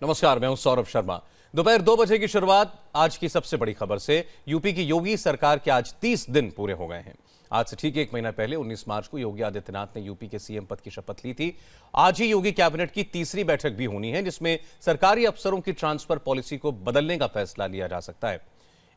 नमस्कार, मैं हूं सौरभ शर्मा। दोपहर 2 बजे की शुरुआत आज की सबसे बड़ी खबर से। यूपी की योगी सरकार के आज 30 दिन पूरे हो गए हैं। आज से ठीक 1 महीना पहले 19 मार्च को योगी आदित्यनाथ ने यूपी के सीएम पद की शपथ ली थी। आज ही योगी कैबिनेट की तीसरी बैठक भी होनी है, जिसमें सरकारी अफसरों की ट्रांसफर पॉलिसी को बदलने का फैसला लिया जा सकता है।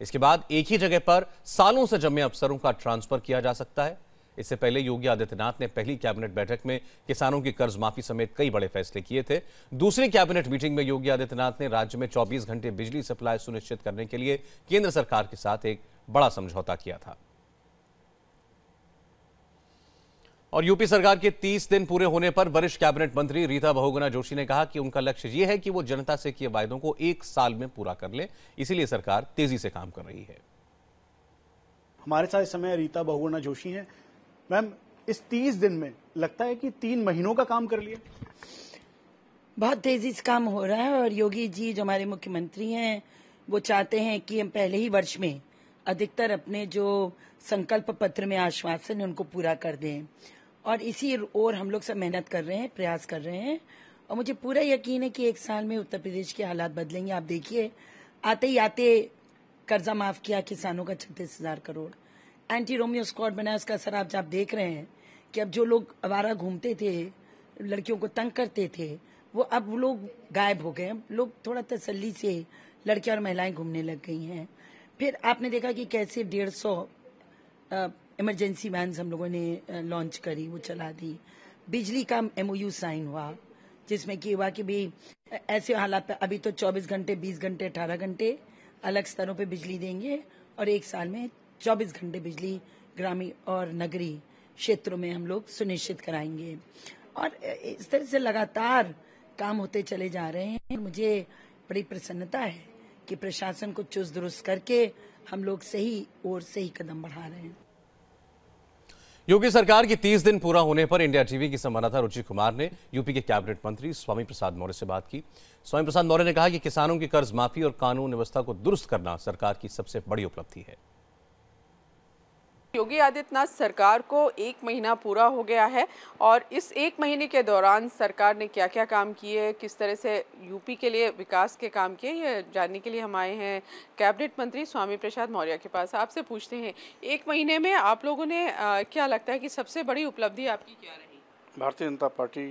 इसके बाद एक ही जगह पर सालों से जमे अफसरों का ट्रांसफर किया जा सकता है। इससे पहले योगी आदित्यनाथ ने पहली कैबिनेट बैठक में किसानों की कर्ज माफी समेत कई बड़े फैसले किए थे। दूसरी कैबिनेट मीटिंग में योगी आदित्यनाथ ने राज्य में 24 घंटे बिजली सप्लाई सुनिश्चित करने के लिए केंद्र सरकार के साथ एक बड़ा समझौता किया था। और यूपी सरकार के 30 दिन पूरे होने पर वरिष्ठ कैबिनेट मंत्री रीता बहुगुणा जोशी ने कहा कि उनका लक्ष्य यह है कि वो जनता से किए वायदों को 1 साल में पूरा कर ले, इसीलिए सरकार तेजी से काम कर रही है। हमारे साथ इस समय रीता बहुगुणा जोशी हैं। मैम, इस 30 दिन में लगता है कि 3 महीनों का काम कर लिया। बहुत तेजी से काम हो रहा है और योगी जी जो हमारे मुख्यमंत्री हैं वो चाहते हैं कि हम पहले ही वर्ष में अधिकतर अपने जो संकल्प पत्र में आश्वासन है उनको पूरा कर दें, और इसी ओर हम लोग सब मेहनत कर रहे हैं, प्रयास कर रहे हैं। और मुझे पूरा यकीन है कि 1 साल में उत्तर प्रदेश के हालात बदलेंगे। आप देखिए, आते ही आते कर्जा माफ किया किसानों का 36,000 करोड़, एंटी रोमियो स्क्वाड बनाया, उसका असर आप देख रहे हैं कि अब जो लोग आवारा घूमते थे, लड़कियों को तंग करते थे, वो लोग गायब हो गए। लोग थोड़ा तसल्ली से लड़कियां और महिलाएं घूमने लग गई हैं। फिर आपने देखा कि कैसे 150 इमरजेंसी वैन्स हम लोगों ने लॉन्च करी, वो चला दी। बिजली का MOU साइन हुआ, जिसमें कि हुआ कि भी ऐसे हालात पे अभी तो 24 घंटे, 20 घंटे, 18 घंटे अलग स्तरों पे बिजली देंगे, और 1 साल में 24 घंटे बिजली ग्रामीण और नगरीय क्षेत्रों में हम लोग सुनिश्चित कराएंगे। और इस तरह से लगातार काम होते चले जा रहे हैं। मुझे बड़ी प्रसन्नता है कि प्रशासन को चुस्त दुरुस्त करके हम लोग सही और सही कदम बढ़ा रहे हैं। योगी सरकार की 30 दिन पूरा होने पर इंडिया टीवी की संवाददाता रुचि कुमार ने यूपी के कैबिनेट मंत्री स्वामी प्रसाद मौर्य से बात की। स्वामी प्रसाद मौर्य ने कहा कि किसानों की कर्ज माफी और कानून व्यवस्था को दुरुस्त करना सरकार की सबसे बड़ी उपलब्धि है। योगी आदित्यनाथ सरकार को 1 महीना पूरा हो गया है, और इस 1 महीने के दौरान सरकार ने क्या क्या काम किए, किस तरह से यूपी के लिए विकास के काम किए, ये जानने के लिए हम आए हैं कैबिनेट मंत्री स्वामी प्रसाद मौर्य के पास। आपसे पूछते हैं, 1 महीने में आप लोगों ने क्या लगता है कि सबसे बड़ी उपलब्धि आपकी क्या रही? भारतीय जनता पार्टी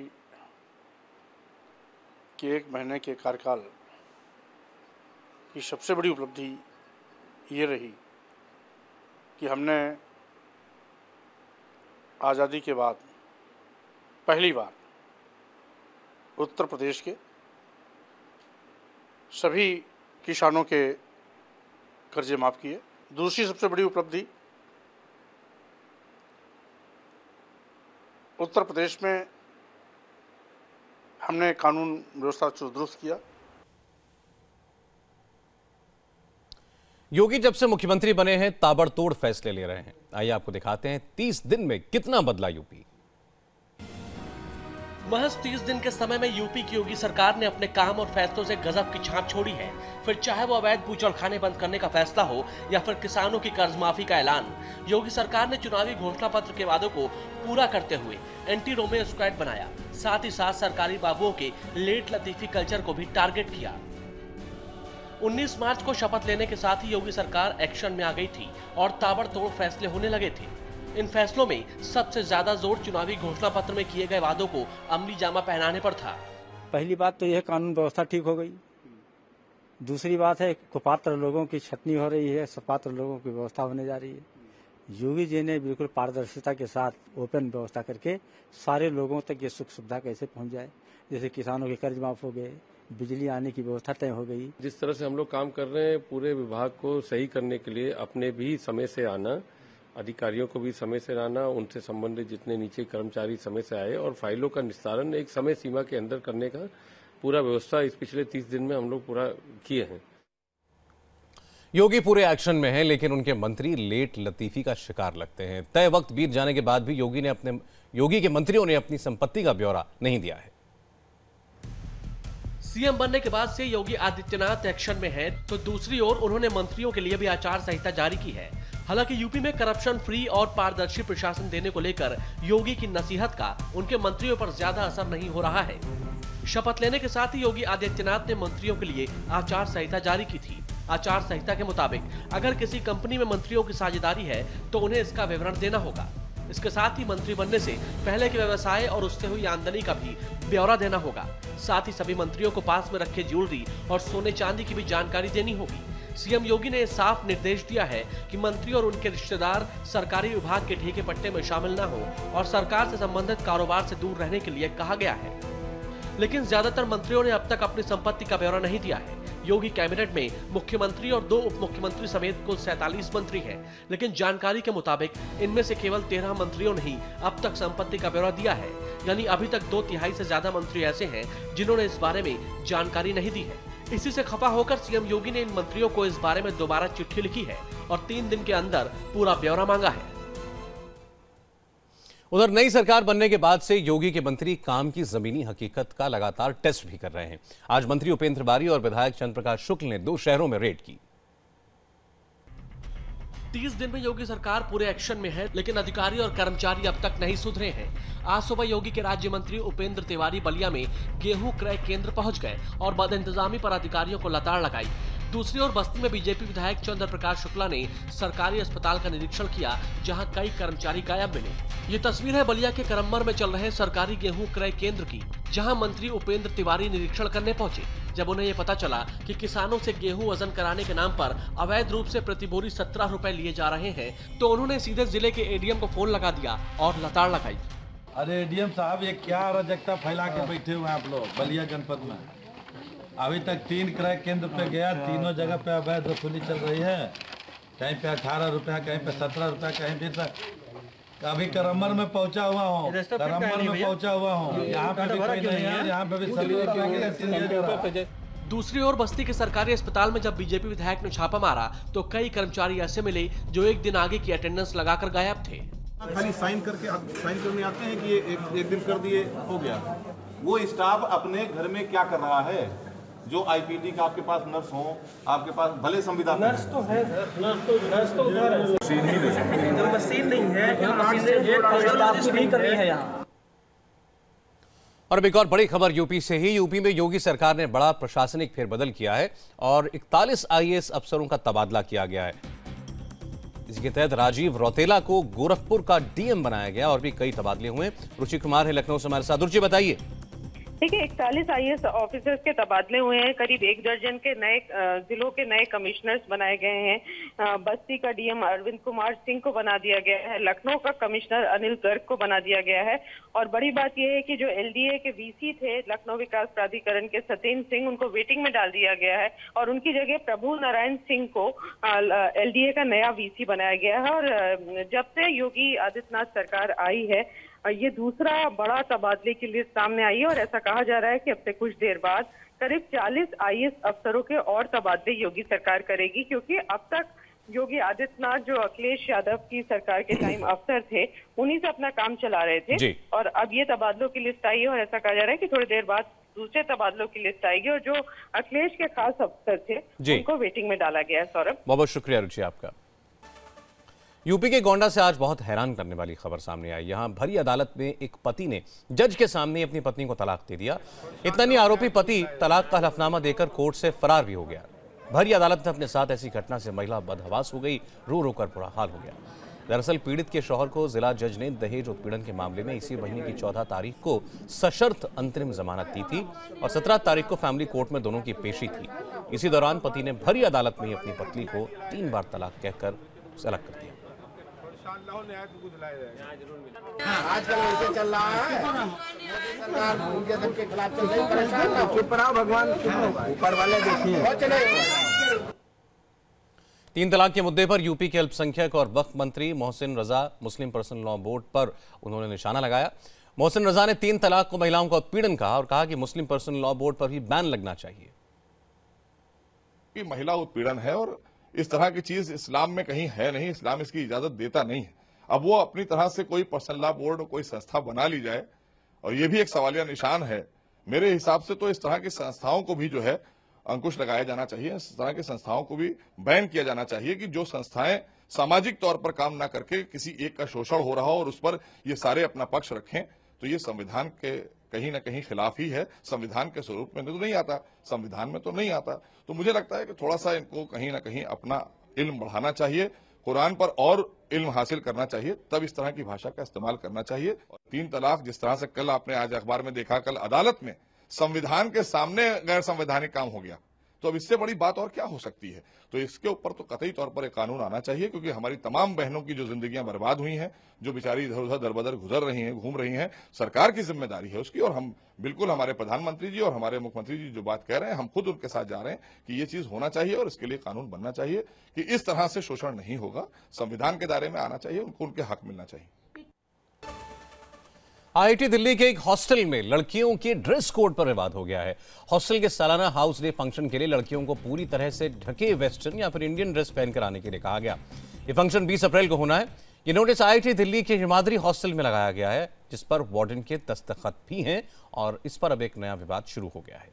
के 1 महीने के कार्यकाल की सबसे बड़ी उपलब्धि ये रही कि हमने आज़ादी के बाद पहली बार उत्तर प्रदेश के सभी किसानों के कर्जे माफ़ किए। दूसरी सबसे बड़ी उपलब्धि, उत्तर प्रदेश में हमने कानून व्यवस्था दुरुस्त किया। योगी जब से मुख्यमंत्री बने हैं ताबड़तोड़ फैसले ले रहे हैं। आइए आपको दिखाते हैं 30 दिन में कितना बदला यूपी। महज 30 दिन के समय में यूपी की योगी सरकार ने अपने काम और फैसलों से गजब की छाप छोड़ी है। फिर चाहे वो अवैध बूचड़खाने बंद करने का फैसला हो या फिर किसानों की कर्ज माफी का ऐलान, योगी सरकार ने चुनावी घोषणा पत्र के वादों को पूरा करते हुए एंटी रोमियो स्क्वाड बनाया। साथ ही साथ सरकारी बाबुओं के लेट लतीफी कल्चर को भी टारगेट किया। 19 मार्च को शपथ लेने के साथ ही योगी सरकार एक्शन में आ गई थी और ताबड़तोड़ फैसले होने लगे थे। इन फैसलों में सबसे ज्यादा जोर चुनावी घोषणा पत्र में किए गए वादों को अमली जामा पहनाने पर था। पहली बात तो यह कानून व्यवस्था ठीक हो गई। दूसरी बात है कुपात्र लोगों की छटनी हो रही है, सपात्र लोगों की व्यवस्था होने जा रही है। योगी जी ने बिल्कुल पारदर्शिता के साथ ओपन व्यवस्था करके सारे लोगों तक ये सुख सुविधा कैसे पहुंच जाए। जैसे किसानों के कर्ज माफ हो गए, बिजली आने की व्यवस्था तय हो गई। जिस तरह से हम लोग काम कर रहे हैं, पूरे विभाग को सही करने के लिए अपने भी समय से आना, अधिकारियों को भी समय से आना, उनसे संबंधित जितने नीचे कर्मचारी समय से आए और फाइलों का निस्तारण एक समय सीमा के अंदर करने का पूरा व्यवस्था इस पिछले 30 दिन में हम लोग पूरा किए हैं। योगी पूरे एक्शन में हैं, लेकिन उनके मंत्री लेट लतीफी का शिकार लगते हैं। तय वक्त बीत जाने के बाद भी योगी के मंत्रियों ने अपनी संपत्ति का ब्यौरा नहीं दिया है। सीएम बनने के बाद से योगी आदित्यनाथ एक्शन में हैं, तो दूसरी ओर उन्होंने मंत्रियों के लिए भी आचार संहिता जारी की है। हालांकि यूपी में करप्शन फ्री और पारदर्शी प्रशासन देने को लेकर योगी की नसीहत का उनके मंत्रियों पर ज्यादा असर नहीं हो रहा है। शपथ लेने के साथ ही योगी आदित्यनाथ ने मंत्रियों के लिए आचार संहिता जारी की थी। आचार संहिता के मुताबिक अगर किसी कंपनी में मंत्रियों की साझेदारी है तो उन्हें इसका विवरण देना होगा। इसके साथ ही मंत्री बनने से पहले के व्यवसाय और उससे हुई आमदनी का भी ब्यौरा देना होगा। साथ ही सभी मंत्रियों को पास में रखे ज्वेलरी और सोने चांदी की भी जानकारी देनी होगी। सीएम योगी ने साफ निर्देश दिया है कि मंत्री और उनके रिश्तेदार सरकारी विभाग के ठेके पट्टे में शामिल न हो और सरकार से संबंधित कारोबार से दूर रहने के लिए कहा गया है। लेकिन ज्यादातर मंत्रियों ने अब तक अपनी संपत्ति का ब्यौरा नहीं दिया है। योगी कैबिनेट में मुख्यमंत्री और 2 उप मुख्यमंत्री समेत कुल 47 मंत्री हैं, लेकिन जानकारी के मुताबिक इनमें से केवल 13 मंत्रियों ने ही अब तक संपत्ति का ब्यौरा दिया है। यानी अभी तक 2/3 से ज्यादा मंत्री ऐसे हैं जिन्होंने इस बारे में जानकारी नहीं दी है। इसी से खफा होकर सीएम योगी ने इन मंत्रियों को इस बारे में दोबारा चिट्ठी लिखी है और 3 दिन के अंदर पूरा ब्यौरा मांगा है। उधर नई सरकार बनने के बाद से योगी के मंत्री काम की जमीनी हकीकत का लगातार टेस्ट भी कर रहे हैं। आज मंत्री उपेंद्र तिवारी और विधायक चंद्र प्रकाश शुक्ल ने 2 शहरों में रेड की। 30 दिन में योगी सरकार पूरे एक्शन में है, लेकिन अधिकारी और कर्मचारी अब तक नहीं सुधरे हैं। आज सुबह योगी के राज्य मंत्री उपेंद्र तिवारी बलिया में गेहूं क्रय केंद्र पहुंच गए और बदइंतजामी पर अधिकारियों को लताड़ लगाई। दूसरी ओर बस्ती में बीजेपी विधायक चंद्र प्रकाश शुक्ला ने सरकारी अस्पताल का निरीक्षण किया, जहां कई कर्मचारी गायब मिले। ये तस्वीर है बलिया के करम्बर में चल रहे सरकारी गेहूं क्रय केंद्र की, जहां मंत्री उपेंद्र तिवारी निरीक्षण करने पहुंचे। जब उन्हें ये पता चला कि किसानों से गेहूं वजन कराने के नाम पर अवैध रूप से प्रति बोरी 17 रुपए लिए जा रहे हैं, तो उन्होंने सीधे जिले के एडीएम को फोन लगा दिया और लताड़ लगाई। अरे एडीएम साहब, ये क्या अराजकता फैला के बैठे हुए हैं आप लोग बलिया जनपद में। अभी तक 3 क्रय केंद्र पे गया, तीनों जगह पे अवैध वसूली चल रही है। कहीं पे 18 रुपया, कहीं पे 17 रुपया, कहीं पे तक। अभी करम्बर में पहुंचा हुआ हूँ, यहाँ पे भी कोई नहीं है, यहाँ पे भी सभी। दूसरी ओर बस्ती के सरकारी अस्पताल में जब बीजेपी विधायक ने छापा मारा तो कई कर्मचारी ऐसे मिले जो एक दिन आगे की अटेंडेंस लगाकर गायब थे। खाली साइन करने आते हैं कि ये एक दिन कर दिए हो गया। वो स्टाफ अपने घर में क्या कर रहा है? जो आईपीडी का आपके पास नर्स हो, आपके पास भले संविदा नर्स तो है, नर्स तो उधर है, मशीन नहीं है यहाँ। और अब एक और बड़ी खबर यूपी से ही। यूपी में योगी सरकार ने बड़ा प्रशासनिक फेरबदल किया है और 41 आईएएस अफसरों का तबादला किया गया है। इसके तहत राजीव रौतेला को गोरखपुर का डीएम बनाया गया और भी कई तबादले हुए। रुचि कुमार है लखनऊ से हमारे साथ। रुचि, बताइए। देखिए, 41 आईएएस ऑफिसर्स के तबादले हुए हैं। करीब 1 दर्जन के नए जिलों के नए कमिश्नर्स बनाए गए हैं। बस्ती का डीएम अरविंद कुमार सिंह को बना दिया गया है। लखनऊ का कमिश्नर अनिल गर्ग को बना दिया गया है। और बड़ी बात यह है कि जो एलडीए के वीसी थे लखनऊ विकास प्राधिकरण के सत्येंद्र सिंह, उनको वेटिंग में डाल दिया गया है और उनकी जगह प्रभु नारायण सिंह को एलडीए का नया वीसी बनाया गया है। और जब से योगी आदित्यनाथ सरकार आई है, ये दूसरा बड़ा तबादले की लिस्ट सामने आई है और ऐसा कहा जा रहा है कि अब से कुछ देर बाद करीब 40 आईएएस अफसरों के और तबादले योगी सरकार करेगी, क्योंकि अब तक योगी आदित्यनाथ जो अखिलेश यादव की सरकार के टाइम अफसर थे, उन्हीं से अपना काम चला रहे थे। और अब ये तबादलों की लिस्ट आई है और ऐसा कहा जा रहा है कि थोड़ी देर बाद दूसरे तबादलों की लिस्ट आएगी और जो अखिलेश के खास अफसर थे उनको वेटिंग में डाला गया है। सौरभ, बहुत बहुत शुक्रिया रुचि आपका। यूपी के गोंडा से आज बहुत हैरान करने वाली खबर सामने आई। यहां भरी अदालत में एक पति ने जज के सामने अपनी पत्नी को तलाक दे दिया। इतना नहीं, आरोपी पति तलाक का हलफनामा देकर कोर्ट से फरार भी हो गया। भरी अदालत में अपने साथ ऐसी घटना से महिला बदहवास हो गई, रो रो कर बुरा हाल हो गया। दरअसल पीड़ित के शौहर को जिला जज ने दहेज उत्पीड़न के मामले में इसी महीने की 14 तारीख को सशर्त अंतरिम जमानत दी थी और 17 तारीख को फैमिली कोर्ट में दोनों की पेशी थी। इसी दौरान पति ने भरी अदालत में ही अपनी पत्नी को 3 बार तलाक कहकर उसे अलग कर दिया। आजकल ऐसे चल रहा है, सरकार उनके दम के खिलाफ चल रही, परेशान चुप रहो, भगवान ऊपर वाले देखिए। 3 तलाक के मुद्दे पर यूपी के अल्पसंख्यक और वक्फ मंत्री मोहसिन रजा मुस्लिम पर्सनल लॉ बोर्ड पर उन्होंने निशाना लगाया। मोहसिन रजा ने 3 तलाक को महिलाओं का उत्पीड़न कहा और कहा कि मुस्लिम पर्सनल लॉ बोर्ड पर भी बैन लगना चाहिए। कि महिला उत्पीड़न है और इस तरह की चीज इस्लाम में कहीं है नहीं, इस्लाम इसकी इजाजत देता नहीं है। अब वो अपनी तरह से कोई पर्सनल लॉ बोर्ड कोई संस्था बना ली जाए और ये भी एक सवालिया निशान है। मेरे हिसाब से तो इस तरह की संस्थाओं को भी जो है अंकुश लगाया जाना चाहिए। इस तरह की संस्थाओं को भी बैन किया जाना चाहिए कि जो संस्थाएं सामाजिक तौर पर काम ना करके किसी एक का शोषण हो रहा हो और उस पर ये सारे अपना पक्ष रखें, तो ये संविधान के कहीं ना कहीं खिलाफ ही है, संविधान के स्वरूप में तो नहीं आता, संविधान में तो नहीं आता। तो मुझे लगता है कि थोड़ा सा इनको कहीं ना कहीं अपना इल्म बढ़ाना चाहिए, कुरान पर और इल्म हासिल करना चाहिए, तब इस तरह की भाषा का इस्तेमाल करना चाहिए। 3 तलाक जिस तरह से कल आपने आज अखबार में देखा, कल अदालत में संविधान के सामने गैर संवैधानिक काम हो गया, तो अब इससे बड़ी बात और क्या हो सकती है। तो इसके ऊपर तो कतई तौर पर एक कानून आना चाहिए, क्योंकि हमारी तमाम बहनों की जो जिंदगियां बर्बाद हुई हैं, जो बेचारी इधर उधर दरबदर गुजर रही हैं, घूम रही हैं, सरकार की जिम्मेदारी है उसकी। और हम बिल्कुल, हमारे प्रधानमंत्री जी और हमारे मुख्यमंत्री जी जो बात कह रहे हैं, हम खुद उनके साथ जा रहे हैं कि ये चीज होना चाहिए और इसके लिए कानून बनना चाहिए कि इस तरह से शोषण नहीं होगा, संविधान के दायरे में आना चाहिए, उनको उनके हक मिलना चाहिए। आईआईटी दिल्ली के एक हॉस्टल में लड़कियों के ड्रेस कोड पर विवाद हो गया है। हॉस्टल के सालाना हाउस डे फंक्शन के लिए लड़कियों को पूरी तरह से ढके वेस्टर्न या फिर इंडियन ड्रेस पहनकर आने के लिए कहा गया। ये फंक्शन 20 अप्रैल को होना है। ये नोटिस आईआईटी दिल्ली के हिमाद्री हॉस्टल में लगाया गया है, जिस पर वार्डन के दस्तखत भी हैं और इस पर अब एक नया विवाद शुरू हो गया है।